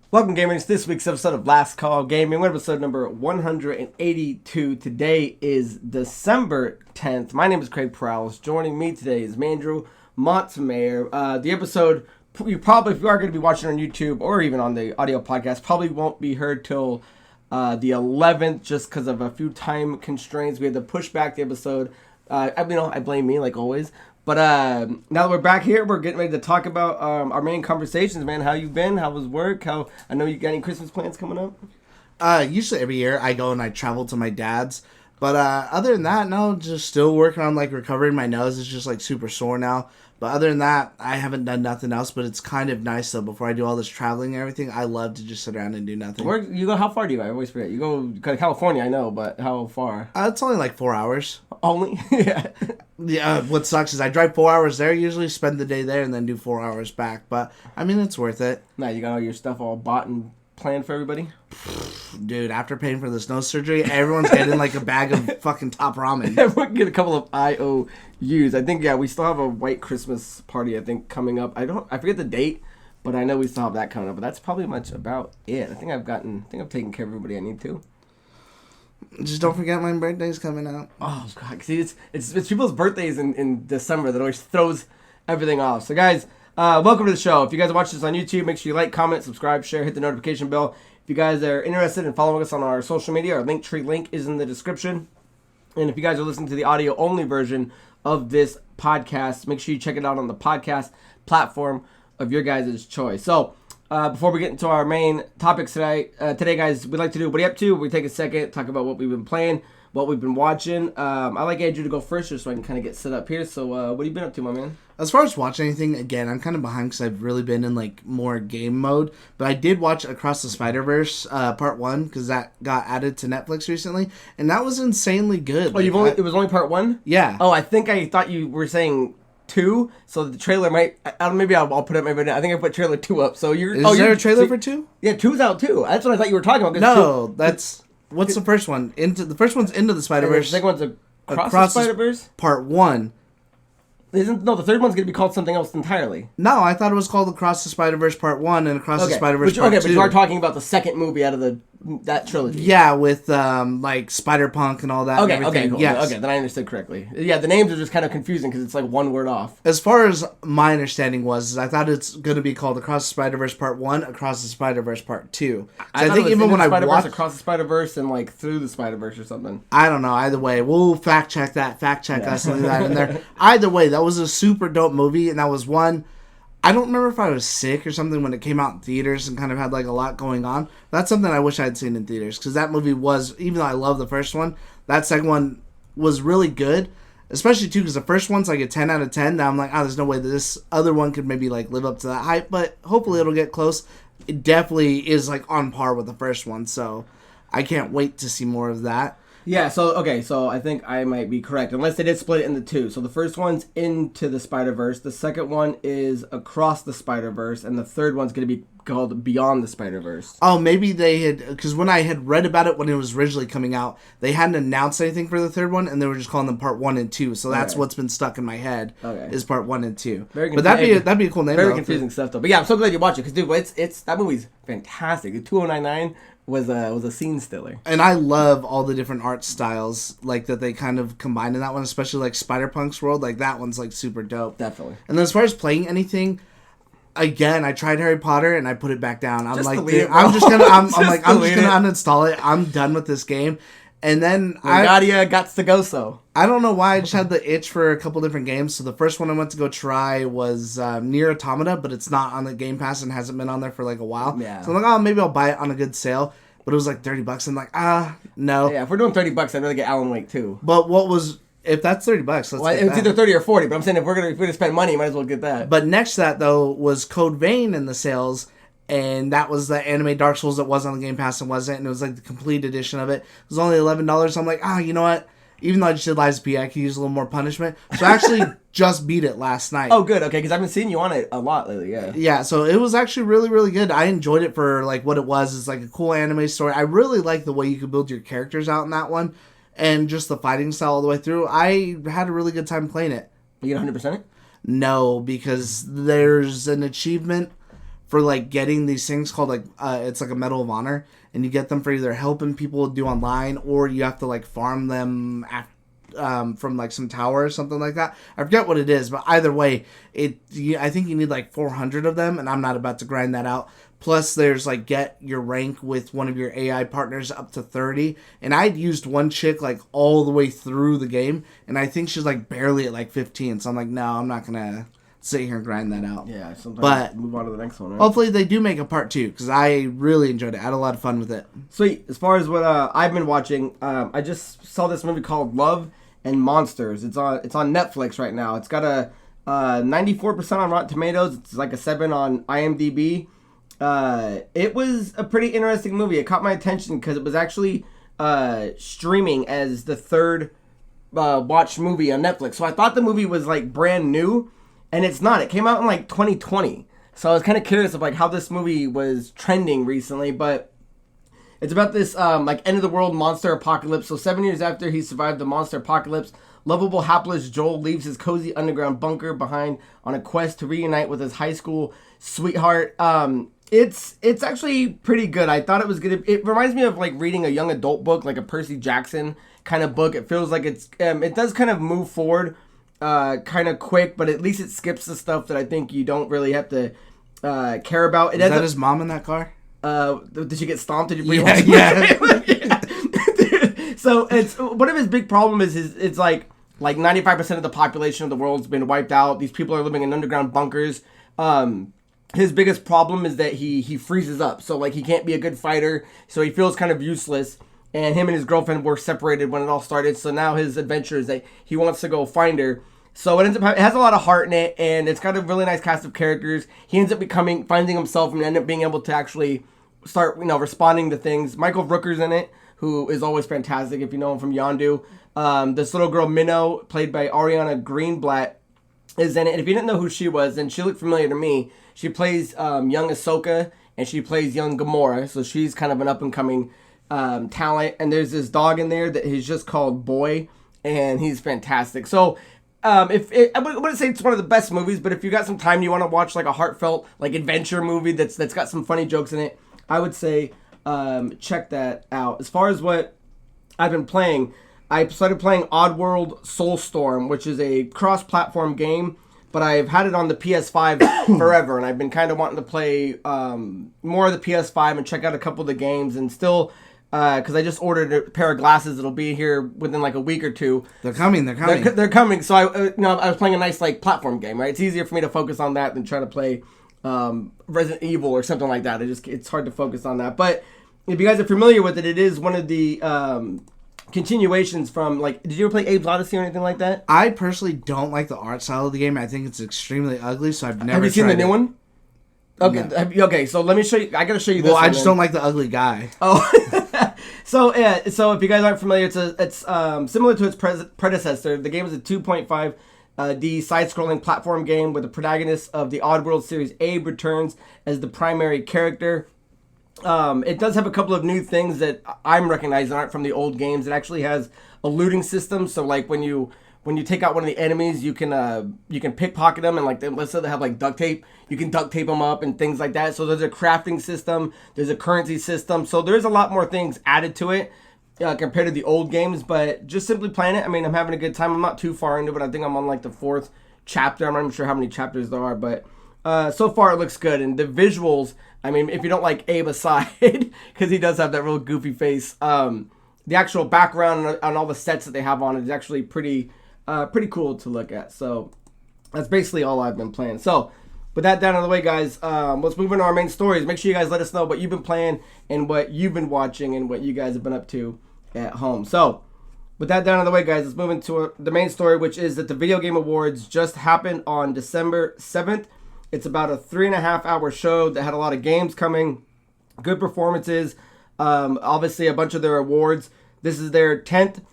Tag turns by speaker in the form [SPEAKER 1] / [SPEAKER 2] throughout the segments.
[SPEAKER 1] Welcome, gamers. This week's episode of Last Call Gaming. We're episode number 182. Today is December 10th. My name is Craig Perales. Joining me today is Mandrew Montemayor. The episode, you probably, if you are going to be watching on YouTube or even on the audio podcast, probably won't be heard till the 11th just because of a few time constraints. We had to push back the episode. I blame me like always. But now that we're back here, we're getting ready to talk about our main conversations, man. How you been? How was work? I know you got any Christmas plans coming up?
[SPEAKER 2] Usually every year I go and I travel to my dad's. But other than that, no, just still working on like recovering my nose. It's just like super sore now. But other than that, I haven't done nothing else. But it's kind of nice though. Before I do all this traveling and everything, I love to just sit around and do nothing.
[SPEAKER 1] Where you go? How far do you go? I always forget. You go to California, I know, but how far?
[SPEAKER 2] It's only like 4 hours.
[SPEAKER 1] Only? Yeah.
[SPEAKER 2] Yeah. What sucks is I drive 4 hours there. Usually spend the day there and then do 4 hours back. But I mean, it's worth it.
[SPEAKER 1] Now you got all your stuff all bought and planned for everybody?
[SPEAKER 2] Dude, after paying for this nose surgery, everyone's getting like a bag of fucking top ramen.
[SPEAKER 1] Everyone get a couple of IOUs. I think, yeah, we still have a white Christmas party, I think, coming up. I forget the date, but I know we still have that coming up. But that's probably much about it. I think I've taken care of everybody I need to.
[SPEAKER 2] Just don't forget my birthday's coming out.
[SPEAKER 1] Oh, God. See, it's people's birthdays in December that always throws everything off. So, guys, welcome to the show. If you guys watch this on YouTube, make sure you like, comment, subscribe, share, hit the notification bell. If you guys are interested in following us on our social media, our Linktree link is in the description. And if you guys are listening to the audio-only version of this podcast, make sure you check it out on the podcast platform of your guys' choice. So, before we get into our main topics today, guys, we'd like to do What Are You Up To? We take a second, talk about what we've been playing, what we've been watching. I like Andrew to go first just so I can kind of get set up here. So, what have you been up to, my man?
[SPEAKER 2] As far as watching anything, again, I'm kind of behind because I've really been in like more game mode. But I did watch Across the Spider-Verse Part 1 because that got added to Netflix recently. And that was insanely good.
[SPEAKER 1] Oh, it was only Part 1?
[SPEAKER 2] Yeah.
[SPEAKER 1] Oh, I thought you were saying 2, so the trailer might. Maybe I'll put it maybe now. I think I put trailer 2 up. So you're.
[SPEAKER 2] Is there a trailer for 2?
[SPEAKER 1] Yeah, 2's out too. That's what I thought you were talking about.
[SPEAKER 2] No, what's the first one? The first one's Into the Spider-Verse.
[SPEAKER 1] The second one's Across the Spider-Verse.
[SPEAKER 2] Part 1.
[SPEAKER 1] The third one's going to be called something else entirely.
[SPEAKER 2] No, I thought it was called Across the Spider-Verse Part 1 and Across the Spider-Verse Part 2.
[SPEAKER 1] But you are talking about the second movie out of that trilogy.
[SPEAKER 2] Yeah, with like Spider-Punk and all that.
[SPEAKER 1] Okay, cool.
[SPEAKER 2] Yes.
[SPEAKER 1] Okay, then I understood correctly. Yeah, the names are just kind of confusing because it's like one word off.
[SPEAKER 2] As far as my understanding was, I thought it's going to be called Across the Spider-Verse Part 1, Across the Spider-Verse Part 2.
[SPEAKER 1] I think even when I watched Across the Spider-Verse and like Through the Spider-Verse or something.
[SPEAKER 2] I don't know. Either way, we'll fact check us and that in there. Either way, that was a super dope movie, and that was one. I don't remember if I was sick or something when it came out in theaters and kind of had like a lot going on. That's something I wish I had seen in theaters because that movie was, even though I love the first one, that second one was really good. Especially too because the first one's like a 10 out of 10. Now I'm like, there's no way that this other one could maybe like live up to that hype, but hopefully it'll get close. It definitely is like on par with the first one, so I can't wait to see more of that.
[SPEAKER 1] Yeah, so I think I might be correct, unless they did split it into 2. So the first one's Into the Spider-Verse, the second one is Across the Spider-Verse, and the third one's going to be called Beyond the Spider-Verse.
[SPEAKER 2] Oh, maybe they had, because when I had read about it when it was originally coming out, they hadn't announced anything for the third one, and they were just calling them Part 1 and 2, so that's what's been stuck in my head, is Part 1 and 2. But that'd be a cool name.
[SPEAKER 1] Very confusing stuff, though. But yeah, I'm so glad you watched it, because, dude, it's that movie's fantastic. The 2099 was a scene stiller.
[SPEAKER 2] And I love all the different art styles like that they kind of combined in that one, especially like Spider-Punk's world. Like that one's like super dope.
[SPEAKER 1] Definitely.
[SPEAKER 2] And then as far as playing anything, again, I tried Harry Potter and I put it back down. I'm like, I'm just gonna uninstall it. I'm done with this game. And then
[SPEAKER 1] Wingardium got to go so.
[SPEAKER 2] I don't know why I just had the itch for a couple different games. So the first one I went to go try was Nier Automata, but it's not on the Game Pass and hasn't been on there for like a while.
[SPEAKER 1] Yeah.
[SPEAKER 2] So I'm like, maybe I'll buy it on a good sale. But it was like $30. I'm like, no.
[SPEAKER 1] Yeah, if we're doing $30, I'd rather get Alan Wake too.
[SPEAKER 2] But if that's $30, let's get that.
[SPEAKER 1] It's either 30 or 40. But I'm saying if we're gonna spend money, you might as well get that.
[SPEAKER 2] But next to that though was Code Vein in the sales. And that was the anime Dark Souls that was on the Game Pass and wasn't. And it was like the complete edition of it. It was only $11. I'm like, you know what? Even though I just did Lies of P, I could use a little more punishment. So I actually just beat it last night.
[SPEAKER 1] Oh, good. Okay, because I've been seeing you on it a lot lately, yeah.
[SPEAKER 2] Yeah, so it was actually really, really good. I enjoyed it for like what it was. It's like a cool anime story. I really like the way you could build your characters out in that one. And just the fighting style all the way through. I had a really good time playing it.
[SPEAKER 1] You get 100% it?
[SPEAKER 2] No, because there's an achievement for like getting these things called like it's like a Medal of Honor, and you get them for either helping people do online or you have to like farm them from like some tower or something like that. I forget what it is, but either way, I think you need like 400 of them, and I'm not about to grind that out. Plus, there's like get your rank with one of your AI partners up to 30. And I'd used one chick like all the way through the game, and I think she's like barely at like 15. So I'm like, no, I'm not gonna sit here and grind that out.
[SPEAKER 1] Yeah, sometimes
[SPEAKER 2] but
[SPEAKER 1] move on to the next one, right?
[SPEAKER 2] Hopefully they do make a part 2, because I really enjoyed it. I had a lot of fun with it.
[SPEAKER 1] Sweet. As far as what I've been watching, I just saw this movie called Love and Monsters. It's on Netflix right now. It's got a 94% on Rotten Tomatoes. It's like a 7 on IMDb. It was a pretty interesting movie. It caught my attention because it was actually streaming as the third watched movie on Netflix. So I thought the movie was like brand new, and it's not. It came out in like 2020. So I was kind of curious of like how this movie was trending recently, but it's about this like end of the world monster apocalypse. So 7 years after he survived the monster apocalypse, lovable hapless Joel leaves his cozy underground bunker behind on a quest to reunite with his high school sweetheart. It's actually pretty good. I thought it was good. It reminds me of like reading a young adult book, like a Percy Jackson kind of book. It feels like it does kind of move forward kind of quick, but at least it skips the stuff that I think you don't really have to care about.
[SPEAKER 2] Is that his mom in that car?
[SPEAKER 1] Did she get stomped? Did you
[SPEAKER 2] Yeah.
[SPEAKER 1] So it's one of his big problems is it's like 95% of the population of the world's been wiped out. These people are living in underground bunkers. His biggest problem is that he freezes up. So like he can't be a good fighter. So he feels kind of useless. And him and his girlfriend were separated when it all started. So now his adventure is that he wants to go find her. So it has a lot of heart in it, and it's got a really nice cast of characters. He ends up finding himself, and end up being able to actually start, responding to things. Michael Rooker's in it, who is always fantastic if you know him from Yondu. This little girl, Minnow, played by Ariana Greenblatt, is in it. And if you didn't know who she was, then she looked familiar to me. She plays young Ahsoka, and she plays young Gamora, so she's kind of an up-and-coming talent. And there's this dog in there that he's just called Boy, and he's fantastic. So I wouldn't say it's one of the best movies, but if you got some time, you want to watch like a heartfelt like adventure movie that's got some funny jokes in it, I would say check that out. As far as what I've been playing, I started playing Oddworld Soulstorm, which is a cross-platform game, but I've had it on the PS5 forever, and I've been kind of wanting to play more of the PS5 and check out a couple of the games, and still, because I just ordered a pair of glasses. It'll be here within like a week or two.
[SPEAKER 2] They're coming.
[SPEAKER 1] They're coming. So I was playing a nice like platform game, right? It's easier for me to focus on that than try to play Resident Evil or something like that. It's hard to focus on that. But if you guys are familiar with it, it is one of the continuations from like. Did you ever play Abe's Odyssey or anything like that?
[SPEAKER 2] I personally don't like the art style of the game. I think it's extremely ugly. So I've never.
[SPEAKER 1] Have you seen the new one? Okay,
[SPEAKER 2] No.
[SPEAKER 1] Okay. So let me show you. I gotta show you this.
[SPEAKER 2] Well, I just don't like the ugly guy.
[SPEAKER 1] Oh, so if you guys aren't familiar, it's similar to its predecessor. The game is a 2.5D side-scrolling platform game where the protagonist of the Oddworld series, Abe, returns as the primary character. It does have a couple of new things that I'm recognizing aren't from the old games. It actually has a looting system. So like when you take out one of the enemies, you can pickpocket them, and like let's say they have like duct tape, you can duct tape them up and things like that. So there's a crafting system, there's a currency system. So there's a lot more things added to it compared to the old games. But just simply playing it, I mean, I'm having a good time. I'm not too far into it. I think I'm on like the 4th chapter. I'm not even sure how many chapters there are, but so far it looks good. And the visuals, I mean, if you don't like Abe aside, because he does have that real goofy face, the actual background and all the sets that they have on it is actually pretty cool to look at. So that's basically all I've been playing. So with that down out of the way, guys, let's move into our main stories. Make sure you guys let us know what you've been playing and what you've been watching and what you guys have been up to at home. So with that down out of the way, guys, let's move into the main story, which is that the Video Game Awards just happened on December 7th. It's about a 3.5-hour show that had a lot of games coming, good performances, obviously a bunch of their awards. This is their 10th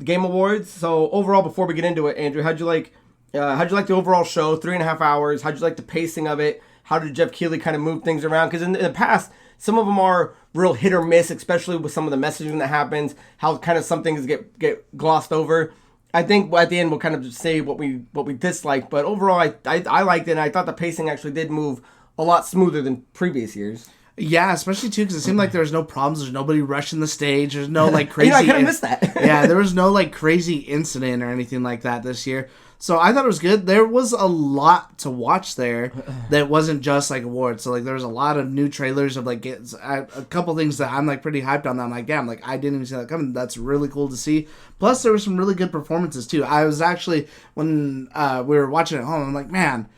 [SPEAKER 1] Game Awards. So overall, before we get into it, Andrew, how'd you like the overall show? 3.5 hours. How'd you like the pacing of it? How did Jeff Keighley kind of move things around? Because in the past, some of them are real hit or miss, especially with some of the messaging that happens. How kind of some things get glossed over. I think at the end we'll kind of just say what we dislike. But overall, I liked it. And I thought the pacing actually did move a lot smoother than previous years.
[SPEAKER 2] Yeah, especially too because it seemed like there was no problems. There's nobody rushing the stage. There's no like crazy.
[SPEAKER 1] I kind of missed that.
[SPEAKER 2] Yeah, there was no like crazy incident or anything like that this year. So I thought it was good. There was a lot to watch there that wasn't just like awards. So like there was a lot of new trailers of like a couple things that I'm like pretty hyped on. That I'm like, damn, like I didn't even see that coming. That's really cool to see. Plus there were some really good performances too. I was actually when we were watching at home, I'm like, man,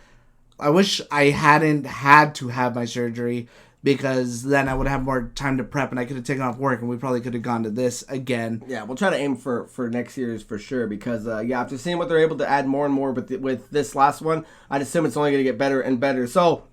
[SPEAKER 2] I wish I hadn't had to have my surgery. Because then I would have more time to prep and I could have taken off work and we probably could have gone to this again.
[SPEAKER 1] Yeah, we'll try to aim for next year's for sure because, after seeing what they're able to add more and more with this last one, I'd assume it's only going to get better and better. So,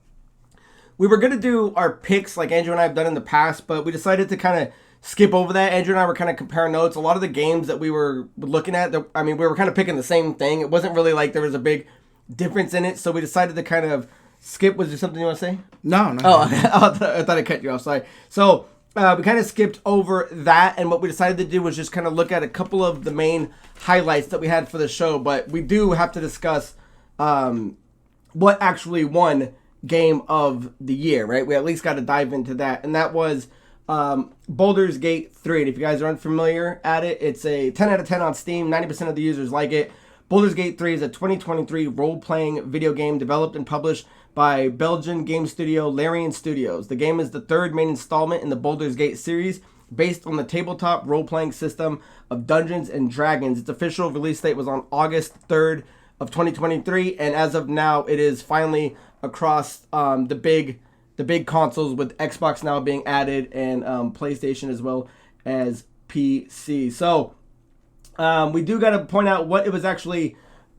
[SPEAKER 1] we were going to do our picks like Andrew and I have done in the past, but we decided to kind of skip over that. Andrew and I were kind of comparing notes. A lot of the games that we were looking at, we were kind of picking the same thing. It wasn't really like there was a big difference in it, so we decided to kind of skip. Was there something you want to say?
[SPEAKER 2] No.
[SPEAKER 1] Oh, I thought I cut you off. Sorry. So we kind of skipped over that, and what we decided to do was just kind of look at a couple of the main highlights that we had for the show. But we do have to discuss what actually won Game of the Year, right? We at least got to dive into that, and that was Baldur's Gate 3. And if you guys are unfamiliar at it, it's a 10 out of 10 on Steam. 90% of the users like it. Baldur's Gate 3 is a 2023 role-playing video game developed and published by Belgian game studio Larian Studios. The game is the third main installment in the Baldur's Gate series, based on the tabletop role-playing system of Dungeons and Dragons. Its official release date was on August 3rd of 2023, and as of now, it is finally across the big consoles, with Xbox now being added and PlayStation as well as PC. So we do got to point out what it was actually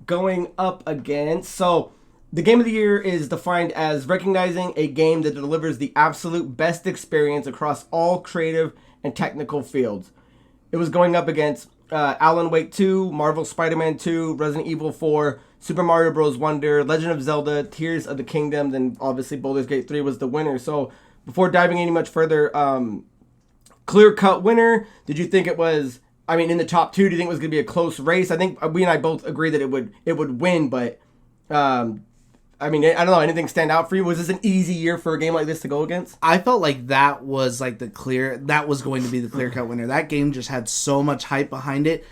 [SPEAKER 1] going up against. So the Game of the Year is defined as recognizing a game that delivers the absolute best experience across all creative and technical fields. It was going up against Alan Wake 2, Marvel Spider-Man 2, Resident Evil 4, Super Mario Bros. Wonder, Legend of Zelda, Tears of the Kingdom, then obviously Baldur's Gate 3 was the winner. So before diving any much further, clear-cut winner, did you think it was, in the top two, do you think it was going to be a close race? I think we and I both agree that it would win, but I don't know, anything stand out for you? Was this an easy year for a game like this to go against?
[SPEAKER 2] I felt like that was like that was going to be the clear-cut winner. That game just had so much hype behind it.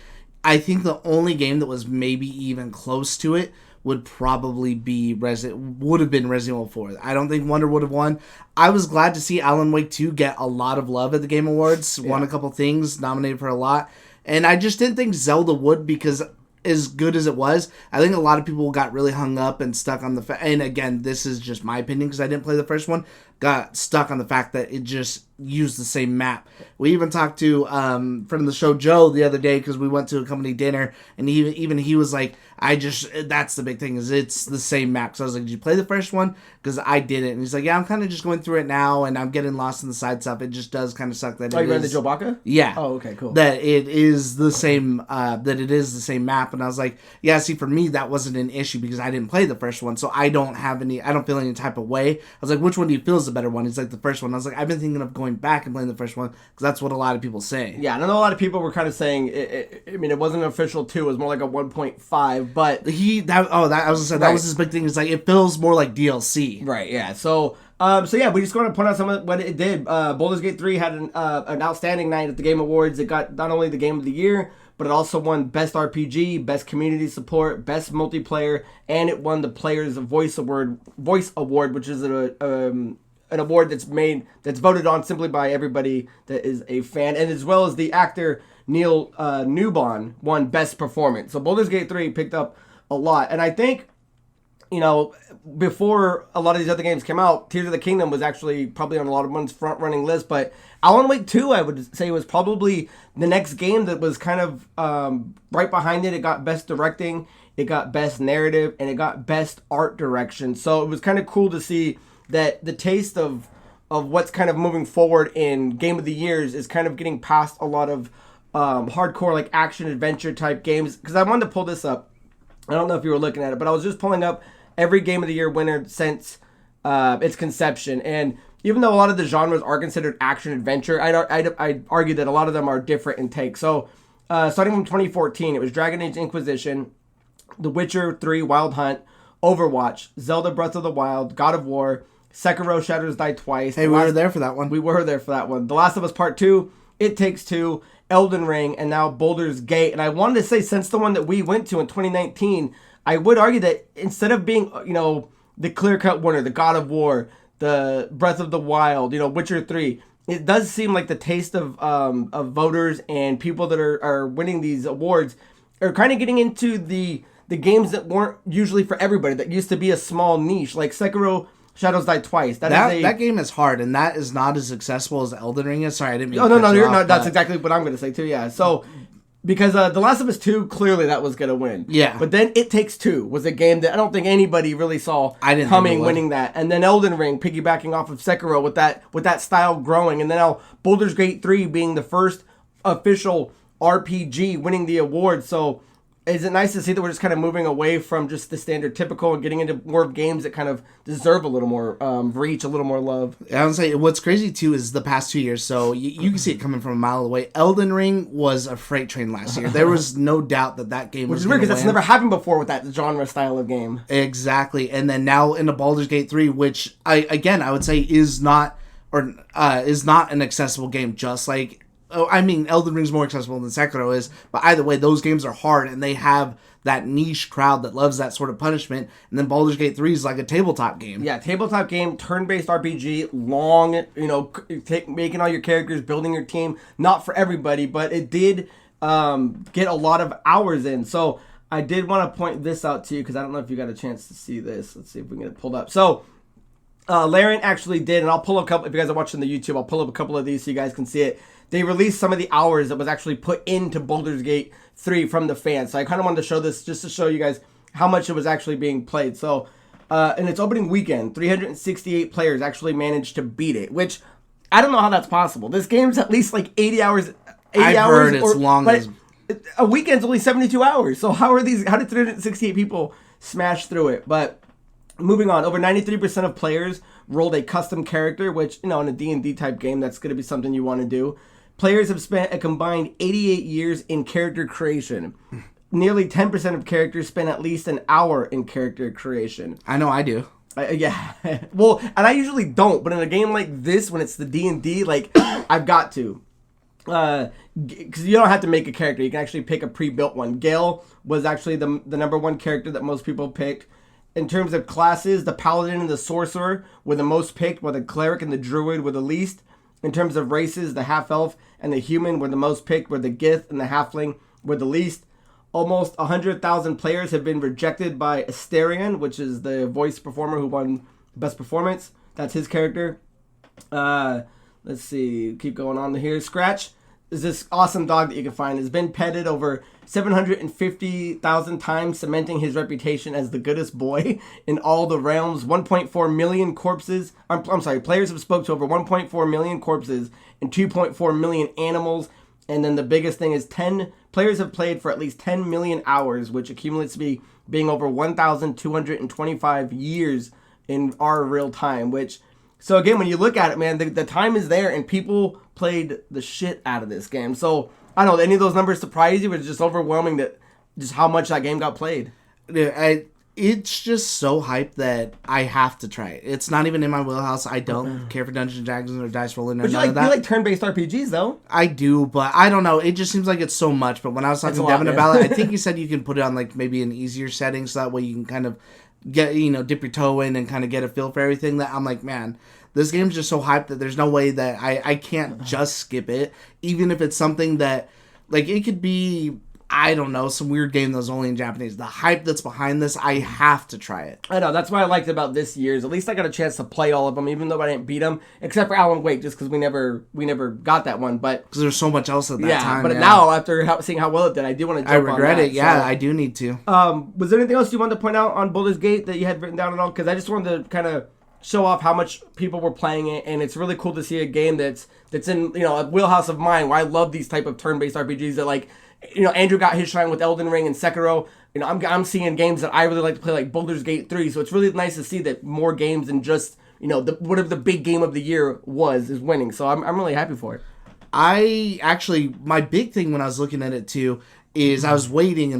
[SPEAKER 2] I think the only game that was maybe even close to it would probably be would have been Resident Evil 4. I don't think Wonder would have won. I was glad to see Alan Wake 2 get a lot of love at the Game Awards, won a couple things, nominated for a lot. And I just didn't think Zelda would, because as good as it was, I think a lot of people got really hung up and stuck on the and again, this is just my opinion because I didn't play the first one, got stuck on the fact that it just used the same map. We even talked to friend of the show Joe the other day because we went to a company dinner, and he was like, that's the big thing, is it's the same map. So I was like, did you play the first one? Because I didn't. And he's like, yeah, I'm kind of just going through it now, and I'm getting lost in the side stuff. It just does kind of suck that
[SPEAKER 1] you read the Joe Baca?
[SPEAKER 2] Yeah.
[SPEAKER 1] Oh, okay, cool.
[SPEAKER 2] That it is the same map. And I was like, yeah, see, for me, that wasn't an issue because I didn't play the first one, so I don't feel any type of way. I was like, which one do you feel is the better one? He's like, the first one. I was like, I've been thinking of going back and playing the first one because that's what a lot of people say.
[SPEAKER 1] Yeah, and I know a lot of people were kind of saying, it wasn't an official 2, it was more like a 1.5, but
[SPEAKER 2] that was his big thing. It's like, it feels more like DLC.
[SPEAKER 1] Right, yeah. So we just want to point out some of what it did. Baldur's Gate 3 had an outstanding night at the Game Awards. It got not only the Game of the Year, but it also won Best RPG, Best Community Support, Best Multiplayer, and it won the Players Voice Award, which is an award that's voted on simply by everybody that is a fan, and as well as the actor Neil Newbon won Best Performance. So Baldur's Gate 3 picked up a lot, and I think, before a lot of these other games came out, Tears of the Kingdom was actually probably on a lot of one's front-running list, but Alan Wake 2, I would say, was probably the next game that was kind of right behind it. It got Best Directing, it got Best Narrative, and it got Best Art Direction. So it was kind of cool to see that the taste of what's kind of moving forward in Game of the Years is kind of getting past a lot of hardcore, like, action-adventure type games. Because I wanted to pull this up. I don't know if you were looking at it, but I was just pulling up every Game of the Year winner since its conception. And even though a lot of the genres are considered action-adventure, I'd argue that a lot of them are different in take. So, starting from 2014, it was Dragon Age Inquisition, The Witcher 3 Wild Hunt, Overwatch, Zelda Breath of the Wild, God of War, Sekiro: Shadows Die Twice.
[SPEAKER 2] Hey, we were there for that one.
[SPEAKER 1] We were there for that one. The Last of Us Part 2, It Takes Two, Elden Ring, and now Baldur's Gate. And I wanted to say, since the one that we went to in 2019, I would argue that instead of being, the clear-cut winner, the God of War, the Breath of the Wild, Witcher 3, it does seem like the taste of voters and people that are winning these awards are kind of getting into the games that weren't usually for everybody, that used to be a small niche, like Sekiro Shadows Die Twice.
[SPEAKER 2] That game is hard, and that is not as accessible as Elden Ring is. Sorry, I didn't mean
[SPEAKER 1] to
[SPEAKER 2] cut you
[SPEAKER 1] you're
[SPEAKER 2] off,
[SPEAKER 1] not. That's exactly what I'm going to say, too, yeah. So, because The Last of Us 2, clearly that was going to win.
[SPEAKER 2] Yeah.
[SPEAKER 1] But then It Takes Two was a game that I don't think anybody really saw coming, winning that. And then Elden Ring, piggybacking off of Sekiro with that style growing. And then now Baldur's Gate 3 being the first official RPG winning the award. So, is it nice to see that we're just kind of moving away from just the standard typical and getting into more games that kind of deserve a little more reach, a little more love?
[SPEAKER 2] I would say what's crazy too is the past 2 years. So you can see it coming from a mile away. Elden Ring was a freight train last year. There was no doubt that game was.
[SPEAKER 1] Which is weird because that's never happened before with that genre style of game.
[SPEAKER 2] Exactly, and then now into Baldur's Gate 3, which I would say is not an accessible game, just like. Oh, I mean, Elden Ring's more accessible than Sekiro is, but either way, those games are hard, and they have that niche crowd that loves that sort of punishment, and then Baldur's Gate 3 is like a tabletop game.
[SPEAKER 1] Yeah, tabletop game, turn-based RPG, long, making all your characters, building your team, not for everybody, but it did get a lot of hours in, so I did want to point this out to you, because I don't know if you got a chance to see this. Let's see if we can get it pulled up. So, Laren actually did, and I'll pull up a couple, if you guys are watching the YouTube, I'll pull up a couple of these so you guys can see it. They released some of the hours that was actually put into Baldur's Gate 3 from the fans. So I kind of wanted to show this just to show you guys how much it was actually being played. So, in its opening weekend, 368 players actually managed to beat it, which I don't know how that's possible. This game's at least like 80 hours.
[SPEAKER 2] I've heard it's long as...
[SPEAKER 1] A weekend's only 72 hours. So how did 368 people smash through it? But moving on, over 93% of players rolled a custom character, which, in a D&D type game, that's going to be something you want to do. Players have spent a combined 88 years in character creation. Nearly 10% of characters spend at least an hour in character creation.
[SPEAKER 2] I know I do.
[SPEAKER 1] Yeah. Well, and I usually don't, but in a game like this, when it's the D&D, I've got to. Because you don't have to make a character. You can actually pick a pre-built one. Gale was actually the number one character that most people picked. In terms of classes, the Paladin and the Sorcerer were the most picked, while the Cleric and the Druid were the least. In terms of races, the Half-Elf and the Human were the most picked, where the Gith and the Halfling were the least. Almost 100,000 players have been rejected by Asterion, which is the voice performer who won Best Performance. That's his character. Let's see. Keep going on here. Scratch is this awesome dog that you can find. Has been petted over 750,000 times, cementing his reputation as the goodest boy in all the realms. 1.4 million corpses. Players have spoke to over 1.4 million corpses and 2.4 million animals. And then the biggest thing is 10 players have played for at least 10 million hours, which accumulates to being over 1,225 years in our real time, which... So again, when you look at it, man, the time is there, and people played the shit out of this game. So, I don't know, any of those numbers surprise you? But it's just overwhelming that just how much that game got played.
[SPEAKER 2] Yeah, it's just so hyped that I have to try it. It's not even in my wheelhouse. I don't care for Dungeons & Dragons or dice rolling or none of that.
[SPEAKER 1] You like turn-based RPGs, though.
[SPEAKER 2] I do, but I don't know. It just seems like it's so much. But when I was talking to Devin about it, I think he said you can put it on maybe an easier setting, so that way you can kind of get, dip your toe in and kind of get a feel for everything. That I'm like, man, this game's just so hyped that there's no way that I can't just skip it, even if it's something that, it could be, I don't know, some weird game that was only in Japanese. The hype that's behind this, I have to try it.
[SPEAKER 1] I know, that's what I liked about this year's. At least I got a chance to play all of them, even though I didn't beat them, except for Alan Wake, just because we never got that one. But
[SPEAKER 2] because there's so much else at that time.
[SPEAKER 1] But now, after seeing how well it did, I do want to jump on that.
[SPEAKER 2] I regret it, yeah, so, I do need to.
[SPEAKER 1] Was there anything else you wanted to point out on Baldur's Gate that you had written down at all? Because I just wanted to kind of show off how much people were playing it, and it's really cool to see a game that's in a wheelhouse of mine where I love these type of turn-based RPGs that Andrew got his shine with Elden Ring and Sekiro. I'm seeing games that I really like to play, like Baldur's Gate 3. So it's really nice to see that more games than just whatever the big game of the year is winning. So I'm really happy for it.
[SPEAKER 2] My big thing when I was looking at it too is I was waiting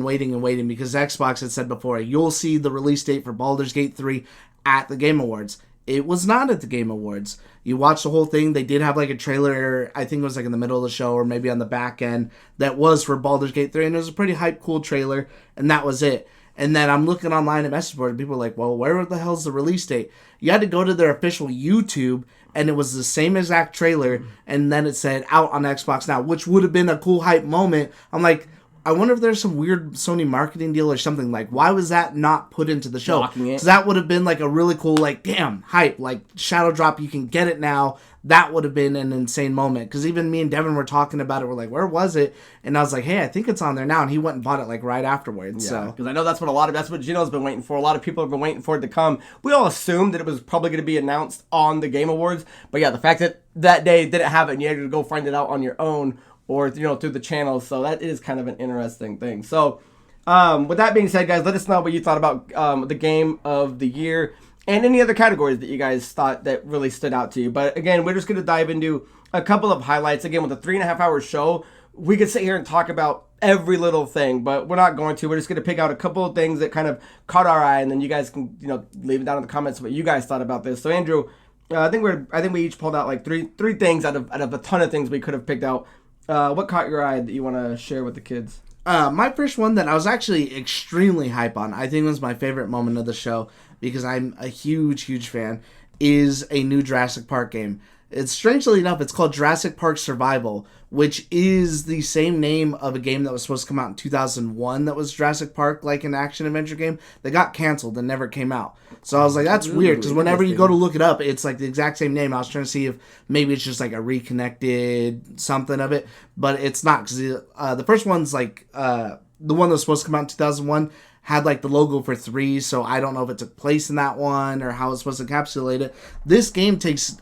[SPEAKER 2] because Xbox had said before, you'll see the release date for Baldur's Gate 3 at the Game Awards. it was not at the Game Awards. You watch the whole thing. They did have like a trailer, I think it was like in the middle of the show or maybe on the back end, that was for Baldur's Gate 3, and it was a pretty hype, cool trailer, and that was it. And then I'm looking online at message board, and people are like, well, where the hell's the release date? You had to go to their official YouTube, and it was the same exact trailer, and then it said out on Xbox Now, which would have been a cool hype moment. I'm like, I wonder if there's some weird Sony marketing deal or something. Like, why was that not put into the show? Because that would have been like a really cool, like, damn, hype, like shadow drop, you can get it now. That would have been an insane moment. Because even me and Devin were talking about it. We're like, where was it? And I was like, hey, I think it's on there now. And he went and bought it like right afterwards.
[SPEAKER 1] Yeah, because I know that's what Geno's been waiting for. A lot of people have been waiting for it to come. We all assumed that it was probably going to be announced on the Game Awards. But yeah, the fact that that day didn't have it and you had to go find it out on your own or through the channels. So that is kind of an interesting thing. So with that being said, guys, let us know what you thought about the game of the year and any other categories that you guys thought that really stood out to you. But again, we're just going to dive into a couple of highlights. Again, with a 3.5-hour show, we could sit here and talk about every little thing, but we're not going to. We're just going to pick out a couple of things that kind of caught our eye, and then you guys can leave it down in the comments what you guys thought about this. So Andrew, I think we each pulled out like three things out of a ton of things we could have picked out. What caught your eye that you want to share with the kids?
[SPEAKER 2] My first one that I was actually extremely hype on, I think was my favorite moment of the show, because I'm a huge, huge fan, is a new Jurassic Park game. It's strangely enough, it's called Jurassic Park Survival, which is the same name of a game that was supposed to come out in 2001 that was Jurassic Park, like an action-adventure game. That got canceled and never came out. So I was like, that's weird, because whenever you go to look it up, it's like the exact same name. I was trying to see if maybe it's just like a reconnected something of it, but it's not, because the first one's like, the one that was supposed to come out in 2001 had like the logo for 3, so I don't know if it took place in that one or how it's supposed to encapsulate it. This game takes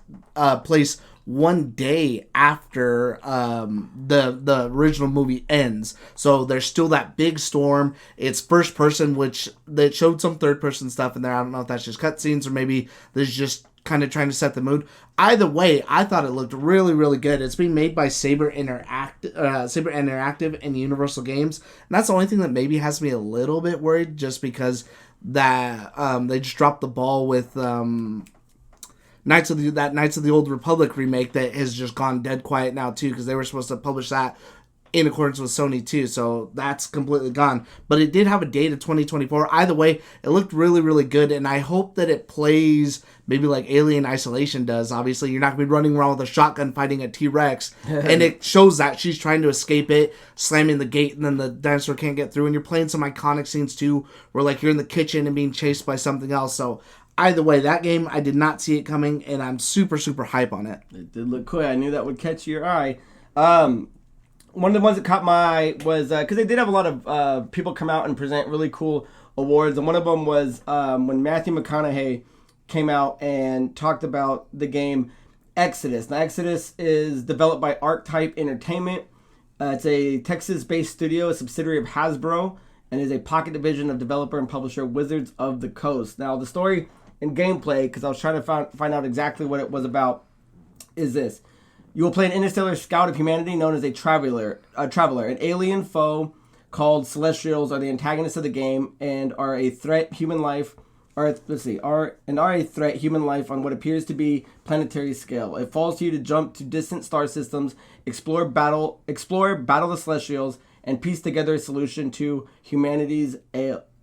[SPEAKER 2] place one day after the original movie ends, so there's still that big storm. It's first person, which they showed some third person stuff in there. I don't know if that's just cutscenes or maybe there's just kind of trying to set the mood. Either way, I thought it looked really, really good. It's being made by Saber Interactive and Universal Games, and that's the only thing that maybe has me a little bit worried, just because that they just dropped the ball with Knights of the Old Republic remake that has just gone dead quiet now too, because they were supposed to publish that in accordance with Sony too, so that's completely gone. But it did have a date of 2024. Either way, it looked really, really good, and I hope that it plays maybe like Alien Isolation does. Obviously, you're not going to be running around with a shotgun fighting a T-Rex, and it shows that she's trying to escape it, slamming the gate, and then the dinosaur can't get through, and you're playing some iconic scenes too, where like you're in the kitchen and being chased by something else. So either way, that game, I did not see it coming, and I'm super, super hype on it.
[SPEAKER 1] It did look cool. I knew that would catch your eye. One of the ones that caught my eye was, because they did have a lot of people come out and present really cool awards, and one of them was when Matthew McConaughey came out and talked about the game Exodus. Now, Exodus is developed by Archetype Entertainment. It's a Texas-based studio, a subsidiary of Hasbro, and is a pocket division of developer and publisher Wizards of the Coast. Now, the story and gameplay, because I was trying to find out exactly what it was about, is this. You will play an interstellar scout of humanity known as a traveler. An alien foe called Celestials are the antagonists of the game and are a threat human life on what appears to be planetary scale. It falls to you to jump to distant star systems, explore, battle the Celestials, and piece together a solution to humanity's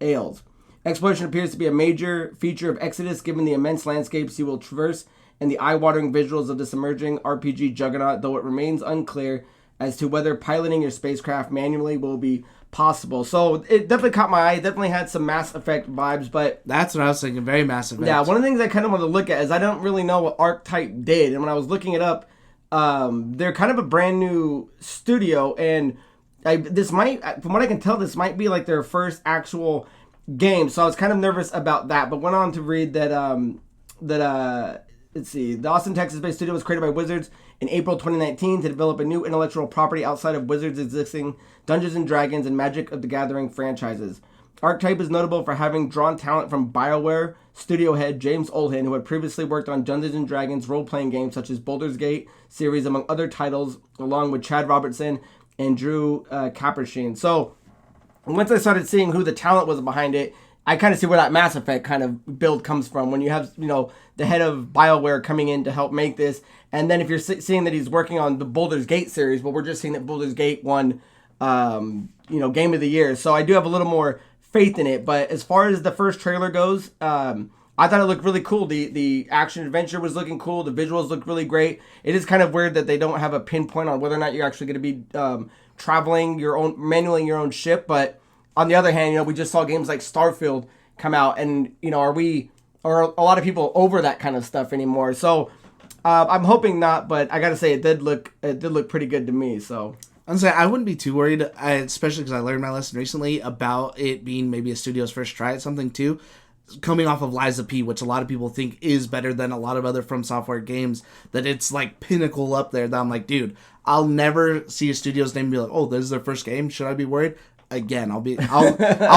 [SPEAKER 1] ails. Exploration appears to be a major feature of Exodus, given the immense landscapes you will traverse and the eye-watering visuals of this emerging RPG juggernaut, though it remains unclear as to whether piloting your spacecraft manually will be possible. So it definitely caught my eye. It definitely had some Mass Effect vibes, but
[SPEAKER 2] that's what I was thinking. Very Mass Effect.
[SPEAKER 1] Yeah, one of the things I kind of want to look at is I don't really know what Archetype did, and when I was looking it up, they're kind of a brand new studio, and this might, from what I can tell, this might be like their first actual game. So I was kind of nervous about that, but went on to read that let's see, the Austin, Texas-based studio was created by Wizards in April 2019 to develop a new intellectual property outside of Wizards' existing Dungeons & Dragons and Magic of the Gathering franchises. Archetype is notable for having drawn talent from BioWare studio head James Olin, who had previously worked on Dungeons & Dragons role-playing games such as Baldur's Gate series, among other titles, along with Chad Robertson and Drew Kappersheen. So once I started seeing who the talent was behind it, I kind of see where that Mass Effect kind of build comes from when you have, the head of BioWare coming in to help make this. And then if you're seeing that he's working on the Baldur's Gate series, well, we're just seeing that Baldur's Gate won, Game of the Year. So I do have a little more faith in it. But as far as the first trailer goes, I thought it looked really cool. The action adventure was looking cool. The visuals looked really great. It is kind of weird that they don't have a pinpoint on whether or not you're actually going to be traveling manualing your own ship. But on the other hand, we just saw games like Starfield come out, and are a lot of people over that kind of stuff anymore? So I'm hoping not, but I gotta say it did look pretty good to me. So
[SPEAKER 2] I'm saying I wouldn't be too worried, especially because I learned my lesson recently about it being maybe a studio's first try at something too. Coming off of Lies of P, which a lot of people think is better than a lot of other From Software games, that it's like pinnacle up there. That I'm like, dude, I'll never see a studio's name and be like, oh, this is their first game. Should I be worried? Again, I'll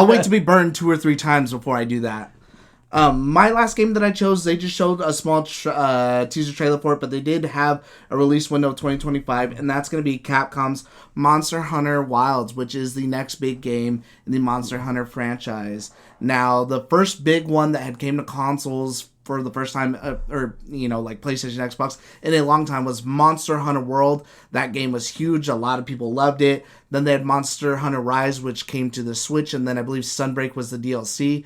[SPEAKER 2] wait to be burned 2 or 3 times before I do that. My last game that I chose, they just showed a small teaser trailer for it, but they did have a release window of 2025, and that's going to be Capcom's Monster Hunter Wilds, which is the next big game in the Monster Hunter franchise. Now, the first big one that had came to consoles for the first time, like PlayStation, Xbox, in a long time was Monster Hunter World. That game was huge. A lot of people loved it. Then they had Monster Hunter Rise, which came to the Switch, and then I believe Sunbreak was the DLC.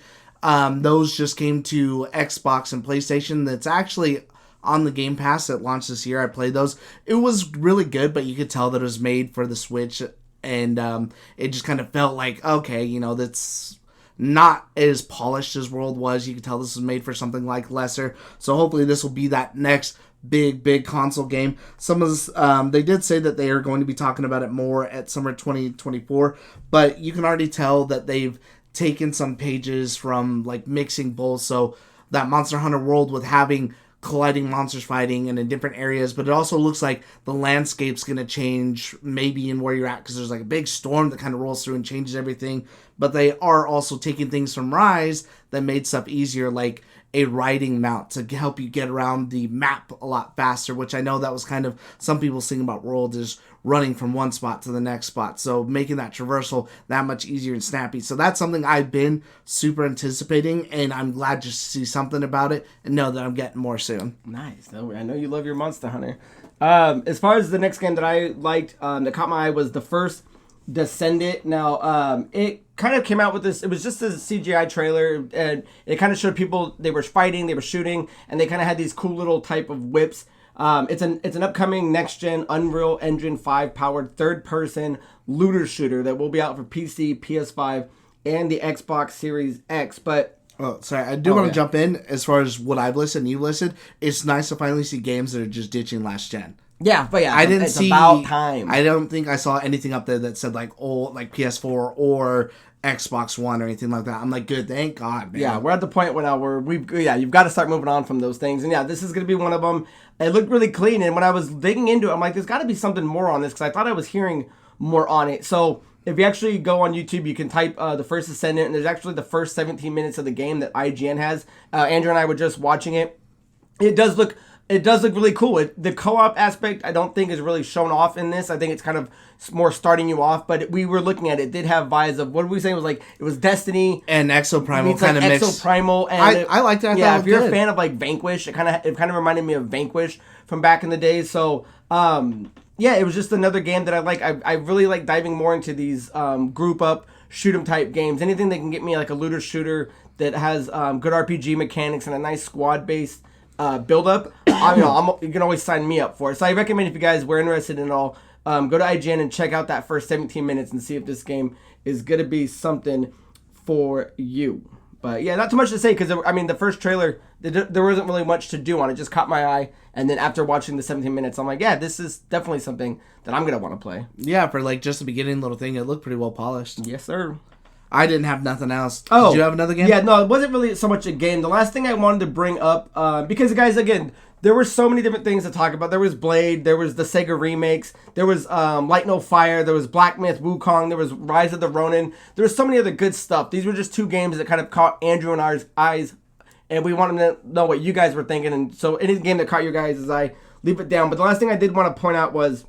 [SPEAKER 2] Those just came to Xbox and PlayStation. That's actually on the Game Pass that launched this year. I played those. It was really good, but you could tell that it was made for the Switch, and it just kind of felt like, okay, that's not as polished as World was. You could tell this was made for something like lesser. So hopefully this will be that next big console game. Some of this, they did say that they are going to be talking about it more at summer 2024, but you can already tell that they've taken some pages from like mixing both. So that Monster Hunter World with having colliding monsters fighting and in different areas, but it also looks like the landscape's going to change maybe in where you're at, because there's like a big storm that kind of rolls through and changes everything. But they are also taking things from Rise that made stuff easier, like a riding mount to help you get around the map a lot faster, which I know that was kind of some people's thing about World, is running from one spot to the next spot. So making that traversal that much easier and snappy. So that's something I've been super anticipating, and I'm glad just to see something about it and know that I'm getting more soon.
[SPEAKER 1] Nice. I know you love your Monster Hunter. As far as the next game that I liked, that caught my eye, was the first Descendant. Now, it kind of came out with this, it was just a CGI trailer, and it kind of showed people, they were fighting, they were shooting, and they kind of had these cool little type of whips. It's an upcoming next-gen Unreal Engine 5 powered third-person looter shooter that will be out for PC, PS5, and the Xbox Series X. But
[SPEAKER 2] oh, sorry, I do want to jump in. As far as what I've listened, you've listened, it's nice to finally see games that are just ditching last gen.
[SPEAKER 1] Yeah, but yeah,
[SPEAKER 2] it's
[SPEAKER 1] about time.
[SPEAKER 2] I don't think I saw anything up there that said like PS4 or Xbox One or anything like that. I'm like, good, thank God, man.
[SPEAKER 1] Yeah, we're at the point where now you've got to start moving on from those things. And yeah, this is going to be one of them. It looked really clean, and when I was digging into it, I'm like, there's got to be something more on this, because I thought I was hearing more on it. So if you actually go on YouTube, you can type the first Ascendant, and there's actually the first 17 minutes of the game that IGN has. Andrew and I were just watching it. It does look really cool. The co-op aspect, I don't think, is really shown off in this. I think it's kind of more starting you off. But we were looking at it. It did have vibes of, what did we say? It was like, it was Destiny
[SPEAKER 2] and Exoprimal kind of mixed.
[SPEAKER 1] Exoprimal, and
[SPEAKER 2] I liked it.
[SPEAKER 1] Yeah, if you're a fan of like Vanquish, it kind of reminded me of Vanquish from back in the day. So yeah, it was just another game that I like. I really like diving more into these group up shoot 'em type games. Anything that can get me like a looter shooter that has good RPG mechanics and a nice squad based build up, you can always sign me up for it. So I recommend, if you guys were interested in it all, go to IGN and check out that first 17 minutes and see if this game is going to be something for you. But yeah, not too much to say, because the first trailer, there wasn't really much to do on it. Just caught my eye, and then after watching the 17 minutes, I'm like, yeah, this is definitely something that I'm going to want to play.
[SPEAKER 2] Yeah, for like just the beginning little thing, it looked pretty well polished.
[SPEAKER 1] Yes, sir.
[SPEAKER 2] I didn't have nothing else.
[SPEAKER 1] Oh,
[SPEAKER 2] did you have another game?
[SPEAKER 1] Yeah, no, it wasn't really so much a game. The last thing I wanted to bring up, because guys, again, there were so many different things to talk about. There was Blade, there was the Sega remakes, there was Light No Fire, there was Black Myth Wukong, there was Rise of the Ronin. There was so many other good stuff. These were just 2 games that kind of caught Andrew and our eyes, and we wanted to know what you guys were thinking. And so any game that caught your guys' eye, leave it down. But the last thing I did want to point out was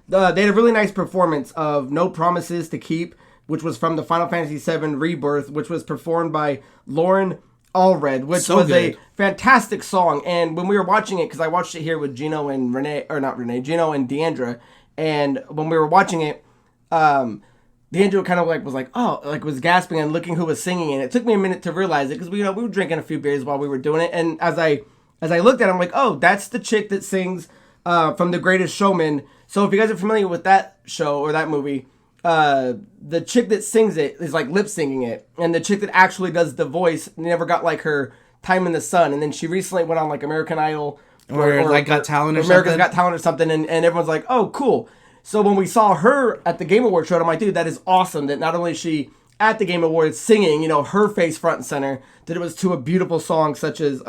[SPEAKER 1] they had a really nice performance of No Promises to Keep. which was from the Final Fantasy VII Rebirth, which was performed by Lauren Allred, which was a fantastic song. And when we were watching it, because I watched it here with Geno and Geno and Deandra, and when we were watching it, Deandra kind of was gasping and looking who was singing, and it took me a minute to realize it because we were drinking a few beers while we were doing it, and as I looked at it, I'm like, oh, that's the chick that sings from The Greatest Showman. So if you guys are familiar with that show or that movie, the chick that sings it is like lip singing it, and the chick that actually does the voice never got like her time in the sun, and then she recently went on like American Idol
[SPEAKER 2] or like Got Talent or
[SPEAKER 1] America's
[SPEAKER 2] something.
[SPEAKER 1] Got Talent or something, and everyone's like, oh, cool. So when we saw her at the Game Awards show, I'm like, dude, that is awesome that not only is she at the Game Awards singing, her face front and center, that it was to a beautiful song such as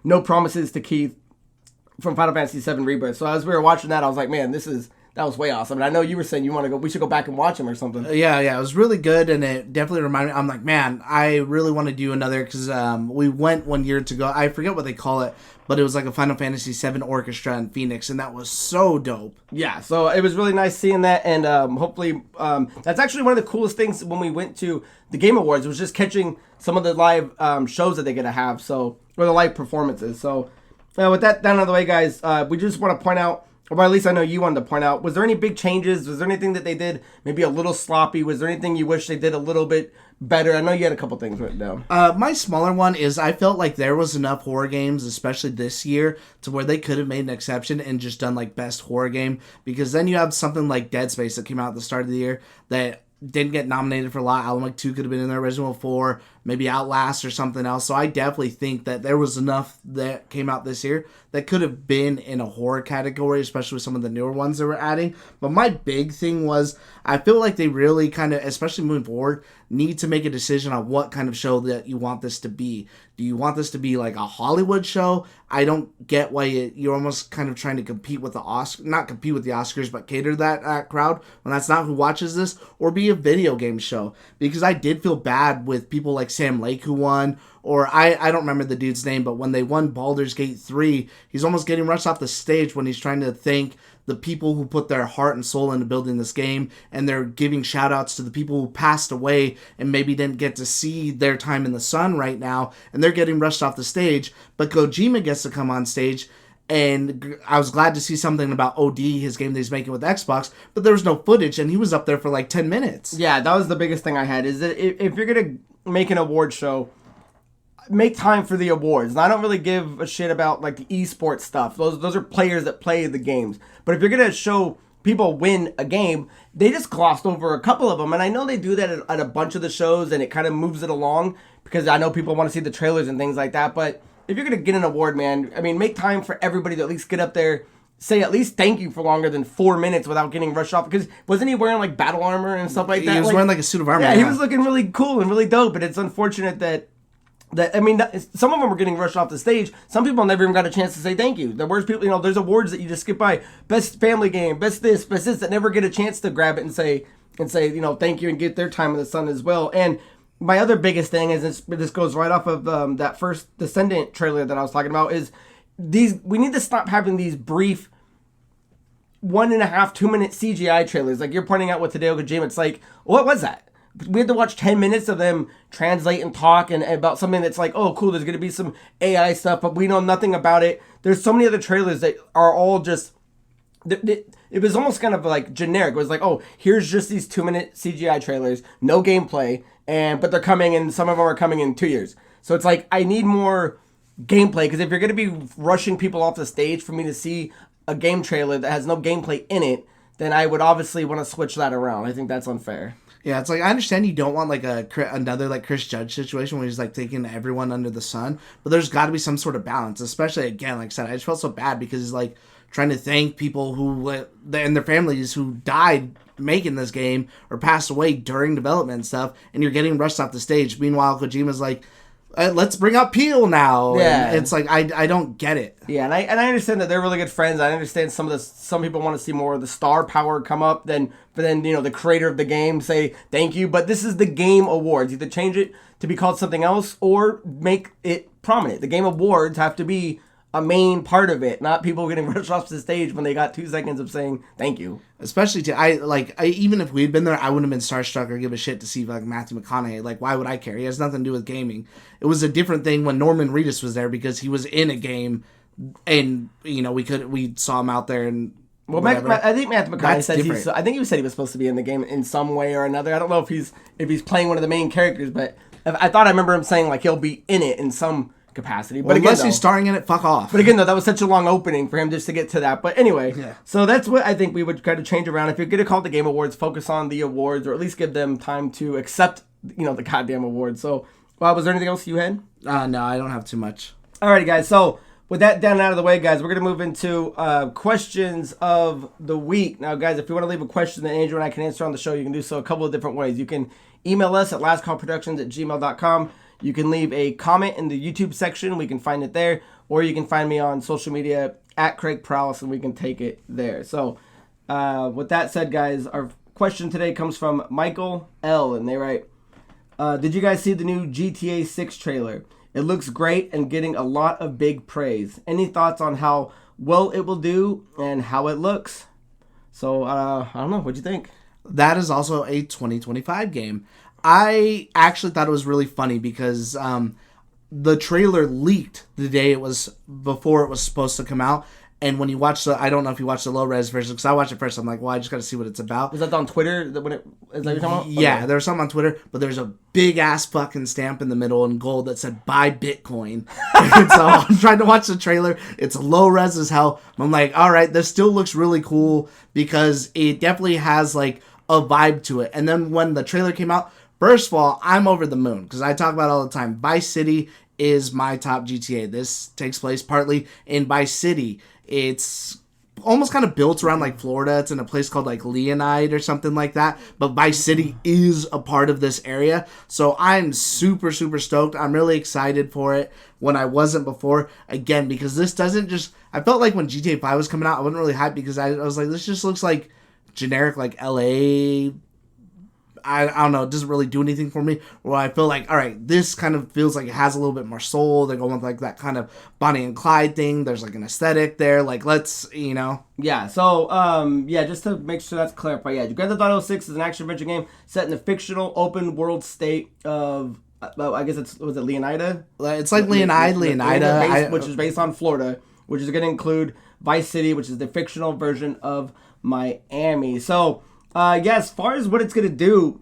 [SPEAKER 1] No Promises to Keith from Final Fantasy VII Rebirth. So as we were watching that, I was like, man, that was way awesome. And I know you were saying we should go back and watch them or something.
[SPEAKER 2] Yeah, it was really good, and it definitely reminded me. I'm like, man, I really want to do another, because we went 1 year to go. I forget what they call it, but it was like a Final Fantasy VII orchestra in Phoenix, and that was so dope.
[SPEAKER 1] Yeah, so it was really nice seeing that, and hopefully that's actually one of the coolest things when we went to the Game Awards, was just catching some of the live shows that they're going to have, or the live performances. So with that down out of the way, guys, we just want to point out, or at least I know you wanted to point out, was there any big changes? Was there anything that they did maybe a little sloppy? Was there anything you wish they did a little bit better? I know you had a couple things written down.
[SPEAKER 2] My smaller one is I felt like there was enough horror games, especially this year, to where they could have made an exception and just done like best horror game, because then you have something like Dead Space that came out at the start of the year that didn't get nominated for a lot. Alan Wake 2 could have been in there, Resident Evil 4, maybe Outlast or something else. So I definitely think that there was enough that came out this year that could have been in a horror category, especially with some of the newer ones that we're adding. But my big thing was, I feel like they really kind of, especially moving forward, need to make a decision on what kind of show that you want this to be. Do you want this to be like a Hollywood show? I don't get why you're almost kind of trying to compete with the Oscars, not compete with the Oscars, but cater to that crowd when that's not who watches this, or be a video game show. Because I did feel bad with people like Sam Lake who won, or I don't remember the dude's name, but when they won Baldur's Gate 3, he's almost getting rushed off the stage when he's trying to thank the people who put their heart and soul into building this game, and they're giving shout outs to the people who passed away and maybe didn't get to see their time in the sun right now, and they're getting rushed off the stage, but Kojima gets to come on stage. And I was glad to see something about OD, his game that he's making with Xbox, but there was no footage, and he was up there for like 10 minutes.
[SPEAKER 1] Yeah, that was the biggest thing I had, is that if you're going to make an award show, make time for the awards. And I don't really give a shit about like the esports stuff. Those are players that play the games. But if you're going to show people win a game, they just glossed over a couple of them. And I know they do that at a bunch of the shows, and it kind of moves it along, because I know people want to see the trailers and things like that. But if you're going to get an award, man, I mean, make time for everybody to at least get up there, say at least thank you for longer than 4 minutes without getting rushed off. Because wasn't he wearing like battle armor and stuff like that?
[SPEAKER 2] He was wearing like a suit of armor.
[SPEAKER 1] Yeah, he was looking really cool and really dope. But it's unfortunate that some of them were getting rushed off the stage. Some people never even got a chance to say thank you. There's people, there's awards that you just skip by. Best family game, best this, that never get a chance to grab it and say, thank you and get their time in the sun as well. And my other biggest thing is, this goes right off of that first Descendant trailer that I was talking about, is we need to stop having these brief 1.5, 2 minute CGI trailers. Like you're pointing out with Hideo Kojima, it's like, what was that? We had to watch 10 minutes of them translate and talk and about something that's like, oh, cool, there's going to be some AI stuff, but we know nothing about it. There's so many other trailers that are all just, it was almost kind of like generic. It was like, oh, here's just these 2 minute CGI trailers, no gameplay, but they're coming, and some of them are coming in 2 years. So it's like, I need more gameplay, because if you're going to be rushing people off the stage for me to see a game trailer that has no gameplay in it, then I would obviously want to switch that around. I think that's unfair.
[SPEAKER 2] Yeah, it's like, I understand you don't want like another like Chris Judge situation where he's like taking everyone under the sun, but there's got to be some sort of balance. Especially, again, like I said, I just felt so bad because he's like trying to thank people who and their families who died making this game or passed away during development and stuff, and you're getting rushed off the stage. Meanwhile, Kojima's like, let's bring up Peel now.
[SPEAKER 1] Yeah,
[SPEAKER 2] and it's like I don't get it.
[SPEAKER 1] Yeah, and I understand that they're really good friends. I understand some people want to see more of the star power come up than the creator of the game say thank you. But this is the Game Awards. Either change it to be called something else or make it prominent. The Game Awards have to be a main part of it, not people getting rushed off the stage when they got 2 seconds of saying thank you.
[SPEAKER 2] Especially even if we'd been there, I wouldn't have been starstruck or give a shit to see like Matthew McConaughey. Like, why would I care? He has nothing to do with gaming. It was a different thing when Norman Reedus was there because he was in a game, and we saw him out there and.
[SPEAKER 1] Well, I think Matthew McConaughey said I think he said he was supposed to be in the game in some way or another. I don't know if he's playing one of the main characters, but I thought I remember him saying like he'll be in it in some capacity. But
[SPEAKER 2] unless he's starring in it, fuck off.
[SPEAKER 1] But again, though, that was such a long opening for him just to get to that. But anyway, So that's what I think we would kind of change around. If you're going to call it the Game Awards, focus on the awards, or at least give them time to accept, the goddamn awards. So, was there anything else you had?
[SPEAKER 2] No, I don't have too much.
[SPEAKER 1] Alrighty, guys. So, with that down and out of the way, guys, we're going to move into questions of the week. Now, guys, if you want to leave a question that Andrew and I can answer on the show, you can do so a couple of different ways. You can email us at lastcallproductions@gmail.com. You can leave a comment in the YouTube section. We can find it there. Or you can find me on social media at Craig Perales, and we can take it there. So, with that said, guys, our question today comes from Michael L. And they write, did you guys see the new GTA 6 trailer? It looks great and getting a lot of big praise. Any thoughts on how well it will do and how it looks? So, I don't know. What'd you think?
[SPEAKER 2] That is also a 2025 game. I actually thought it was really funny because the trailer leaked the day before it was supposed to come out. And when you watch I don't know if you watched the low-res version, because I watched it first. I'm like, well, I just got to see what it's about.
[SPEAKER 1] Was that on Twitter? Is that what you're talking about?
[SPEAKER 2] Yeah,
[SPEAKER 1] okay.
[SPEAKER 2] There was something on Twitter, but there's a big-ass fucking stamp in the middle in gold that said, buy Bitcoin. And so I'm trying to watch the trailer. It's low-res as hell. I'm like, all right, this still looks really cool because it definitely has, like, a vibe to it. And then when the trailer came out, first of all, I'm over the moon because I talk about it all the time. Vice City is my top GTA. This takes place partly in Vice City. It's almost kind of built around like Florida. It's in a place called like Leonide or something like that. But Vice City is a part of this area. So I'm super, super stoked. I'm really excited for it when I wasn't before. Again, because this doesn't just... I felt like when GTA 5 was coming out, I wasn't really hyped because I was like, this just looks like generic like LA... I don't know, it doesn't really do anything for me. Where I feel like, all right, this kind of feels like it has a little bit more soul. They're going with like that kind of Bonnie and Clyde thing. There's like an aesthetic there. Like, let's,
[SPEAKER 1] Yeah, so, just to make sure that's clarified. Yeah, Grand Theft Auto 6 is an action-adventure game set in the fictional open-world state of, I guess was it Leonida?
[SPEAKER 2] It's like Leonida.
[SPEAKER 1] Which is based on Florida, which is going to include Vice City, which is the fictional version of Miami. So... as far as what it's going to do,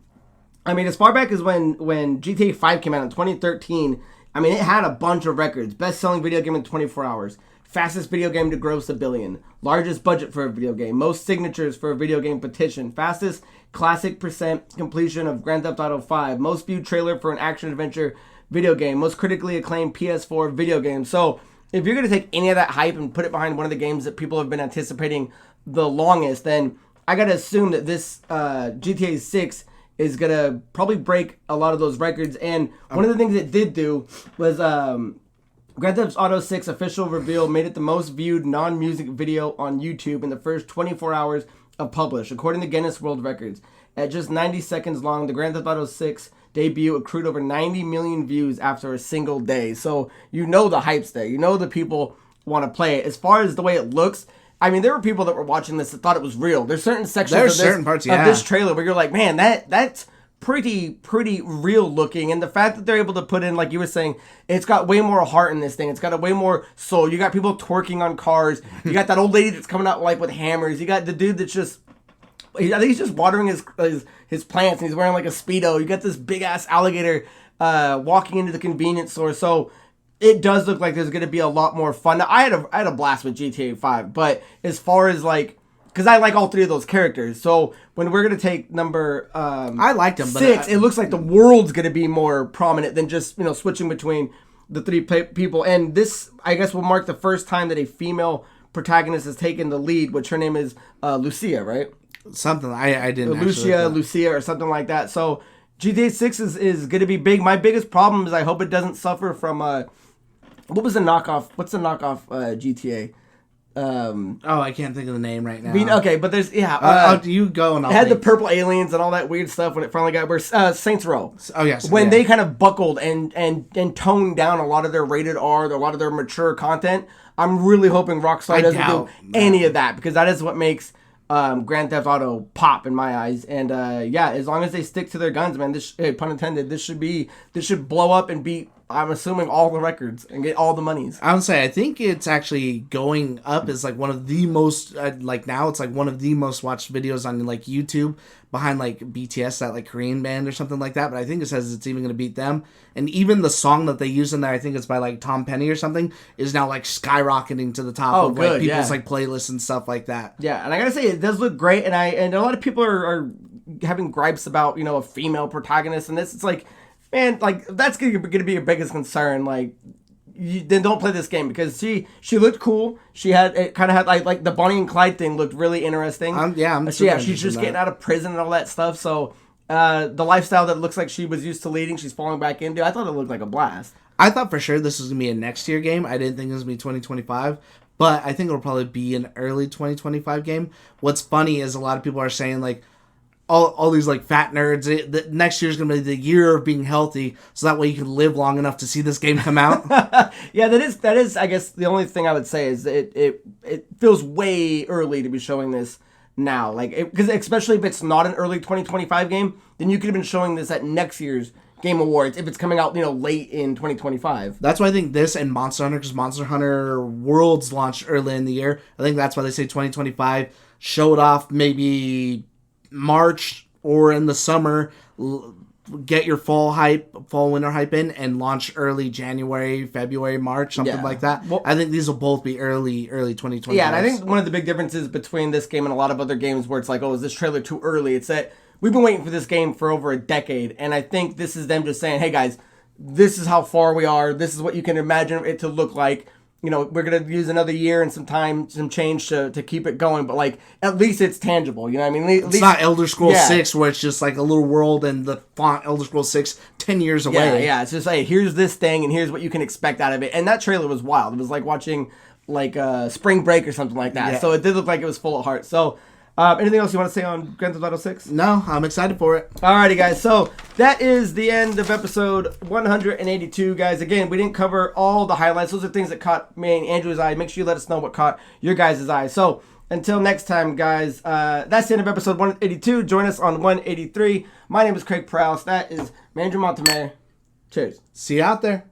[SPEAKER 1] I mean, as far back as when GTA 5 came out in 2013, I mean, it had a bunch of records. Best-selling video game in 24 hours. Fastest video game to gross $1 billion. Largest budget for a video game. Most signatures for a video game petition. Fastest classic % completion of Grand Theft Auto 5. Most viewed trailer for an action-adventure video game. Most critically acclaimed PS4 video game. So, if you're going to take any of that hype and put it behind one of the games that people have been anticipating the longest, then... I gotta assume that this GTA 6 is gonna probably break a lot of those records. And one of the things it did do was Grand Theft Auto 6 official reveal made it the most viewed non-music video on YouTube in the first 24 hours of publish, according to Guinness World Records. At just 90 seconds long, the Grand Theft Auto 6 debut accrued over 90 million views after a single day. So the hype's there. The people want to play it. As far as the way it looks, I mean, there were people that were watching this that thought it was real. There's certain sections of this trailer where you're like, man, that's pretty real looking. And the fact that they're able to put in, like you were saying, it's got way more heart in this thing. It's got a way more soul. You got people twerking on cars. You got that old lady that's coming out like with hammers. You got the dude that's just, I think he's just watering his plants and he's wearing like a Speedo. You got this big ass alligator walking into the convenience store. So it does look like there's going to be a lot more fun. Now, I had a blast with GTA 5, but as far as like, because I like all three of those characters, so when we're going to take number
[SPEAKER 2] I liked them,
[SPEAKER 1] 6, it looks like the world's going to be more prominent than just switching between the three people. And this, I guess, will mark the first time that a female protagonist has taken the lead, which her name is Lucia, right?
[SPEAKER 2] Something I didn't.
[SPEAKER 1] Lucia, or something like that. So GTA 6 is going to be big. My biggest problem is I hope it doesn't suffer from what was the knockoff? What's the knockoff GTA?
[SPEAKER 2] I can't think of the name right now.
[SPEAKER 1] I mean, okay, but there's
[SPEAKER 2] you go and I'll
[SPEAKER 1] it had the purple aliens and all that weird stuff when it finally got where Saints Row.
[SPEAKER 2] Oh yes,
[SPEAKER 1] when they kind of buckled and toned down a lot of their rated R, a lot of their mature content. I'm really hoping Rockstar doesn't do
[SPEAKER 2] man.
[SPEAKER 1] any of that, because that is what makes Grand Theft Auto pop in my eyes. And yeah, as long as they stick to their guns, man, this pun intended, this should blow up and beat, I'm assuming, all the records and get all the monies.
[SPEAKER 2] I would say I think it's actually going up as like one of the most like now it's like one of the most watched videos on like YouTube, behind like BTS, that like Korean band or something like that. But I think it says it's even going to beat them. And even the song that they use in there, I think it's by like Tom Penny or something, is now like skyrocketing to the top of like people's like playlists and stuff like that.
[SPEAKER 1] Yeah, and I gotta say, it does look great. And a lot of people are having gripes about, a female protagonist in this. It's like, man, like, that's gonna be your biggest concern. Like, then don't play this game, because she looked cool. She had, it kind of had like the Bonnie and Clyde thing looked really interesting. She's just getting out of prison and all that stuff. So the lifestyle that looks like she was used to leading, she's falling back into. I thought it looked like a blast.
[SPEAKER 2] I thought for sure this was gonna be a next year game. I didn't think it was gonna be 2025. But I think it'll probably be an early 2025 game. What's funny is a lot of people are saying like, all these like fat nerds, that next year's gonna be the year of being healthy, so that way you can live long enough to see this game come out.
[SPEAKER 1] Yeah, that is I guess the only thing I would say is it feels way early to be showing this now, like, because especially if it's not an early 2025 game, then you could have been showing this at next year's Game Awards if it's coming out late in 2025.
[SPEAKER 2] That's why I think this and Monster Hunter, because Monster Hunter Worlds launched early in the year. I think that's why they say 2025. Show it off maybe March or in the summer, get your fall winter hype in, and launch early January, February, March, something like that. Well, I think these will both be early 2025.
[SPEAKER 1] Yeah, and I think one of the big differences between this game and a lot of other games where it's like, oh, is this trailer too early? It's that we've been waiting for this game for over a decade, and I think this is them just saying, hey guys, this is how far we are. This is what you can imagine it to look like. We're going to use another year and some time, some change to keep it going, but like, at least it's tangible. You know what I mean?
[SPEAKER 2] It's not Elder Scrolls 6 where it's just like a little world and the font Elder Scrolls 6 10 years away.
[SPEAKER 1] Yeah, it's just like, here's this thing and here's what you can expect out of it. And that trailer was wild. It was like watching like Spring Break or something like that. Yeah. So it did look like it was full of heart. So anything else you want to say on Grand Theft Auto 6?
[SPEAKER 2] No, I'm excited for it.
[SPEAKER 1] Alrighty, guys. So that is the end of episode 182, guys. Again, we didn't cover all the highlights. Those are things that caught me and Andrew's eye. Make sure you let us know what caught your guys' eye. So until next time, guys, that's the end of episode 182. Join us on 183. My name is Craig Perales. That is Andrew Montemayor. Cheers.
[SPEAKER 2] See you out there.